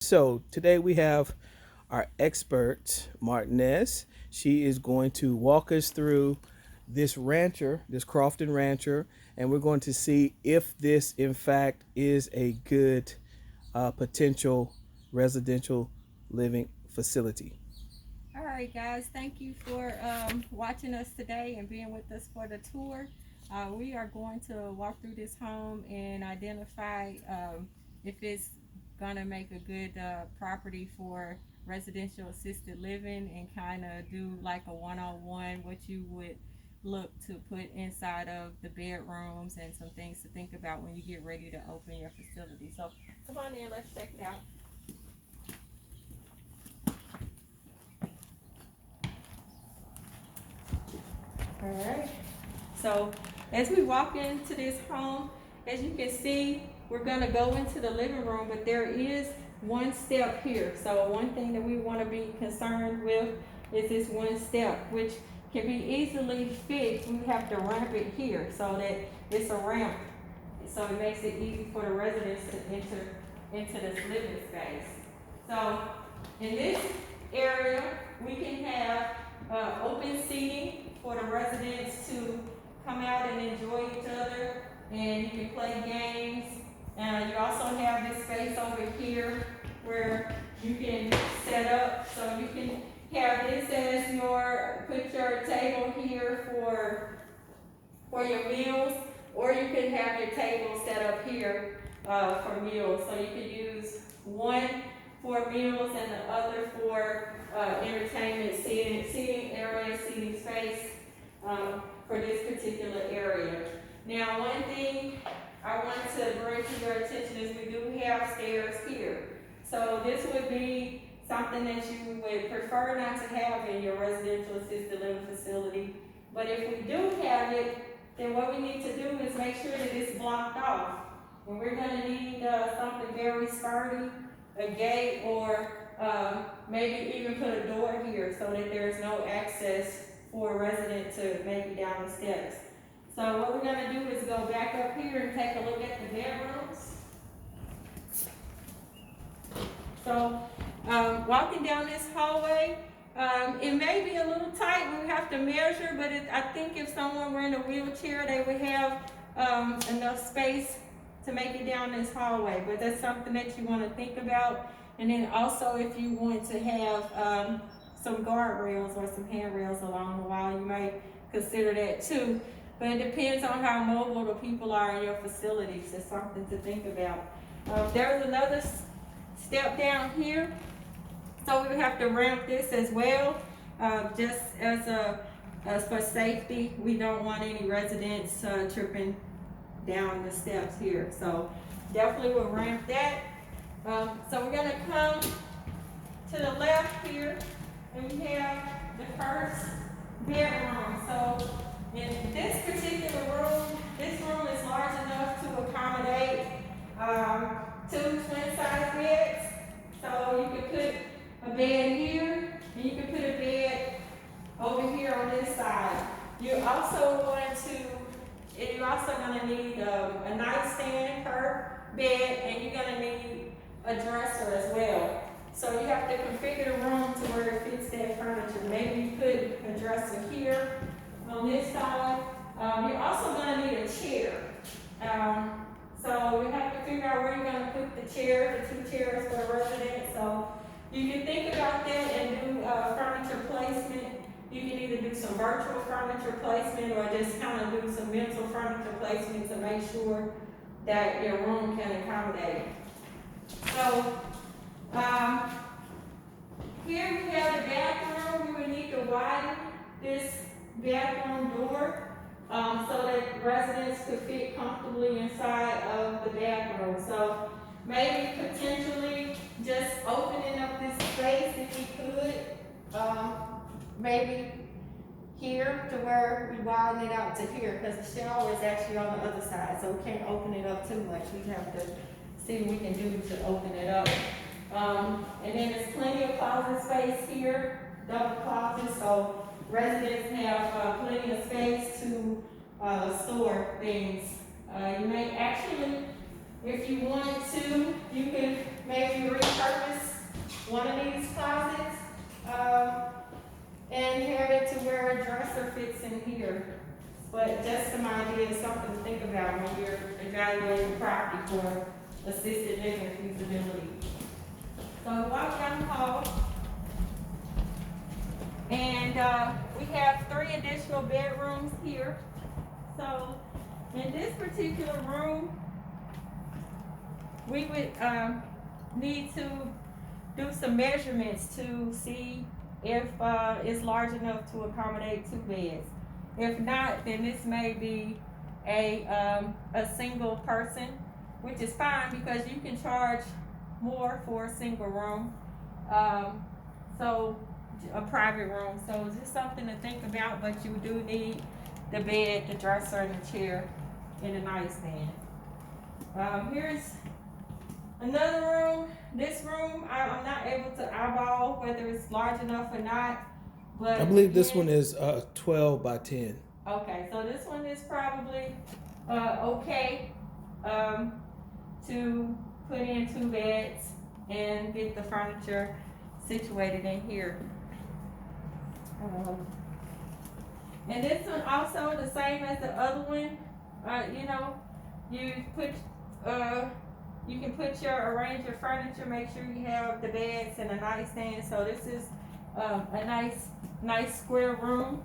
So today we have our expert, Martinez. She is going to walk us through this rancher, this Crofton rancher, and we're going to see if this, in fact, is a good potential residential living facility. All right, guys, thank you for watching us today and being with us for the tour. We are going to walk through this home and identify if it's going to make a good property for residential assisted living and kind of do like a one-on-one what you would look to put inside of the bedrooms and some things to think about when you get ready to open your facility. So come on in, let's check it out. All right. So as we walk into this home, as you can see, we're gonna go into the living room, but there is one step here. So one thing that we wanna be concerned with is this one step, which can be easily fixed. We have to ramp it here so that it's a ramp. So it makes it easy for the residents to enter into this living space. So in this area, we can have open seating for the residents to come out and enjoy each other, and you can play games. You also have this space over here where you can set up, so you can have this as put your table here for your meals, or you can have your table set up here for meals. So you can use one for meals and the other for entertainment, seating area, seating space for this particular area. Now, one thing I want to bring to your attention is we do have stairs here. So this would be something that you would prefer not to have in your residential assisted living facility. But if we do have it, then what we need to do is make sure that it's blocked off. And we're going to need something very sturdy, a gate, or maybe even put a door here so that there's no access for a resident to make it down the steps. So what we're going to do is go back up here and take a look at the bedrooms. So walking down this hallway, it may be a little tight. We have to measure, but I think if someone were in a wheelchair, they would have enough space to make it down this hallway. But that's something that you want to think about. And then also, if you want to have some guardrails or some handrails along the wall, you might consider that too. But it depends on how mobile the people are in your facilities. It's something to think about. There's another step down here. So we would have to ramp this as well, just as for safety. We don't want any residents tripping down the steps here. So definitely we'll ramp that. So we're gonna come to the left here, and we have the first bedroom. So in this particular room, this room is large enough to accommodate two twin-size beds. So you could put a bed here, and you could put a bed over here on this side. You're also going to need a nightstand per bed, and you're going to need a dresser as well. So you have to configure the room to where it fits that furniture. Maybe you put a dresser here on this side. You're also going to need a chair. So we have to figure out where you're going to put the chair, the two chairs for the resident. So you can think about that and do furniture placement. You can either do some virtual furniture placement or just kind of do some mental furniture placement to make sure that your room can accommodate. So here we have the bathroom. We would need to widen this bathroom door so that residents could fit comfortably inside of the bathroom. So maybe potentially just opening up this space if we could, maybe here to where we widen it out to here, because the shower is actually on the other side, so we can't open it up too much. We have to see what we can do to open it up. And then there's plenty of closet space here, double closets, so residents have plenty of space to store things. You may actually, if you wanted to, you could maybe repurpose one of these closets, um, and have it to where a dresser fits in here. But just some ideas, something to think about when you're evaluating property for assisted living feasibility. So walk down the hall, and we have 3 additional bedrooms here. So in this particular room, we would need to do some measurements to see if it's large enough to accommodate 2 beds. If not, then this may be a single person, which is fine because you can charge more for a single room. So a private room. So it's just something to think about, but you do need the bed, the dresser, and the chair in a nightstand. Here's another room. This room, I'm not able to eyeball whether it's large enough or not. But I believe this again, one is 12 by 10. okay, so this one is probably okay to put in 2 beds and get the furniture situated in here. And this one also the same as the other one. You know, you put you can put arrange your furniture, make sure you have the beds and a nightstand. So this is a nice square room.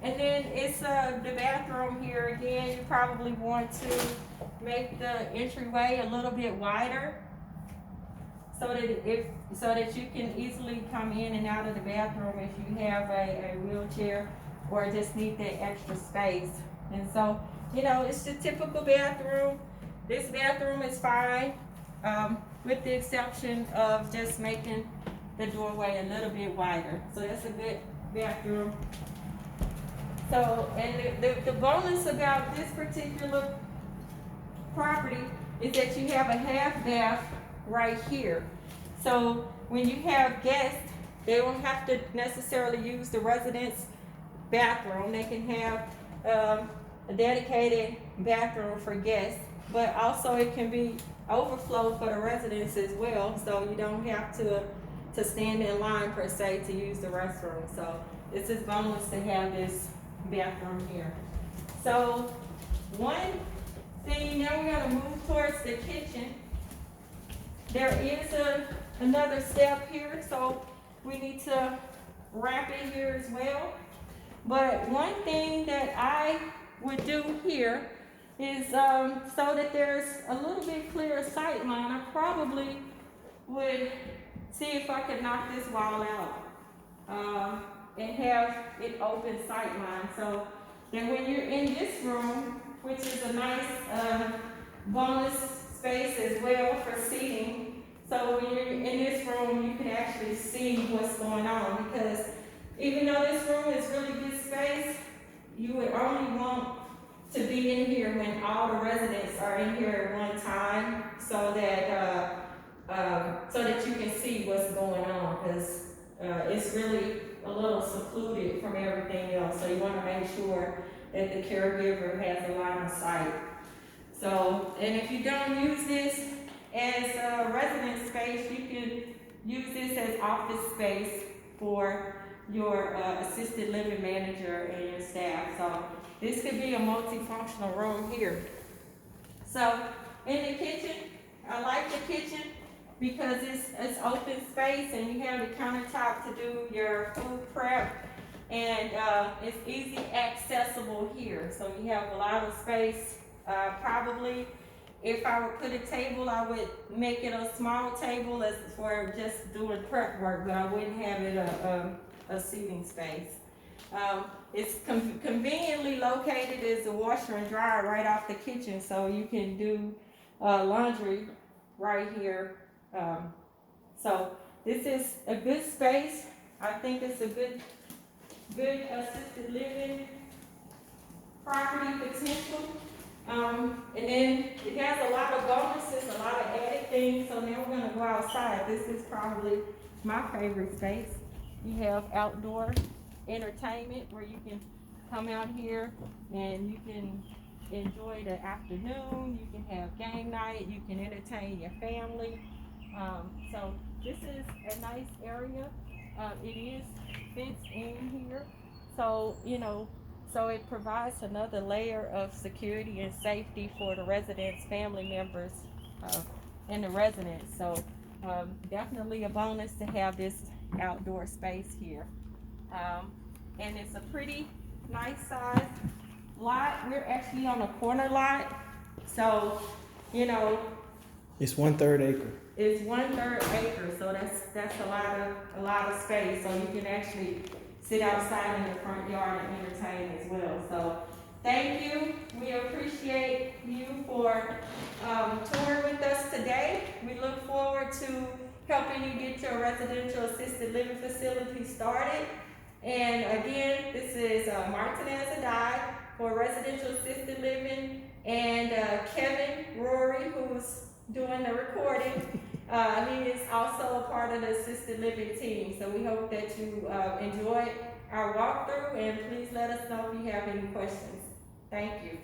And then it's the bathroom here again. You probably want to make the entryway a little bit wider, so that you can easily come in and out of the bathroom if you have a wheelchair or just need that extra space. And so, you know, it's the typical bathroom. This bathroom is fine, with the exception of just making the doorway a little bit wider. So that's a good bathroom. So, and the bonus about this particular property is that you have a half bath right here. So when you have guests, they don't have to necessarily use the residence bathroom. They can have a dedicated bathroom for guests, but also it can be overflow for the residents as well. So you don't have to stand in line per se to use the restroom. So it's just bonus to have this bathroom here. So one thing, now we're gonna move towards the kitchen. There is another step here, so we need to wrap it here as well. But one thing that I would do here is so that there's a little bit clearer sight line, I probably would see if I could knock this wall out and have it open sight line. So then when you're in this room, which is a nice bonus space as well for seating, so when you're in this room, you can actually see what's going on, because even though this room is really good space, you would only want to be in here when all the residents are in here at one time, so that you can see what's going on, because it's really a little secluded from everything else. So you want to make sure that the caregiver has a line of sight. So, and if you don't use this as a resident space, you can use this as office space for your assisted living manager and your staff. So this could be a multifunctional room here. So in the kitchen, I like the kitchen because it's open space and you have the countertop to do your food prep, and it's easy accessible here. So you have a lot of space. Probably if I would put a table, I would make it a small table as for just doing prep work, but I wouldn't have it a seating space. It's conveniently located as a washer and dryer right off the kitchen, so you can do laundry right here. So this is a good space. I think it's a good assisted living property potential. And then it has a lot of bonuses, a lot of added things. So now we're gonna go outside. This is probably my favorite space. You have outdoor entertainment where you can come out here and you can enjoy the afternoon. You can have game night. You can entertain your family. So this is a nice area. It is fits in here. So so it provides another layer of security and safety for the residents, family members, uh, and the residents. So definitely a bonus to have this outdoor space here. Um, and it's a pretty nice size lot. We're actually on a corner lot, so you know It's 1/3 acre. it's 1/3 acre, so that's a lot of space. So you can actually sit outside in the front yard and entertain as well. So thank you. We appreciate you for touring with us today. We look forward to helping you get your residential assisted living facility started. And again, this is Martinez Adai for residential assisted living, and Kevin Rory, who's doing the recording. He is also a part of the assisted living team. So we hope that you enjoyed our walkthrough, and please let us know if you have any questions. Thank you.